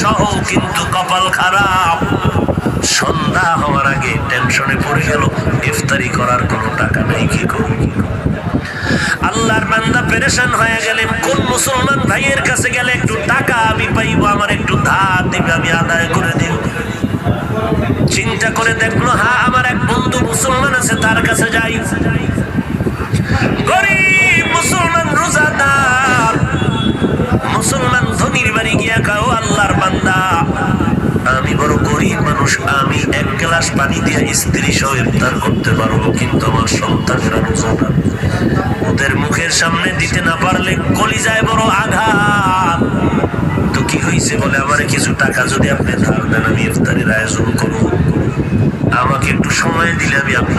সহ কিন্তু কপাল খারাপ। সন্ধ্যা হওয়ার আগে টেনশনে পড়ে গেল, ইফতারি করার কোনো টাকা নাই, কি করব? আল্লাহর বান্দা পেরেশান হয়ে গেলেন, কোন মুসলমান ভাইয়ের কাছে গেলে একটু টাকা আমি পাইবো, আমার একটু ধার দিবে, আমি আদায় করে দিব। চিন্তা করে দেখলো, হ্যাঁ আমার এক বন্ধু মুসলমান আছে, তার কাছে যাই। গরিব মুসলমান, রোজাদার মুসলমান, ধনির বাড়ি গিয়া কাও, আল্লাহর বান্দা আমি বড় গরিব মানুষ, আমি এক গ্লাস পানি দিয়ে স্ত্রী সহ ইফতার করতে পারবো, কিন্তু আমার সন্তানেরা রোজাদার, ওদের মুখের সামনে দিতে না পারলে কলিজায় বড় আঘাত। তো কি হয়েছে বলে, আমার কিছু টাকা যদি আপনি ধার দেন, আমি ইফতারের আয়োজন করবো, আমাকে একটু সময় দিলে আমি আপনার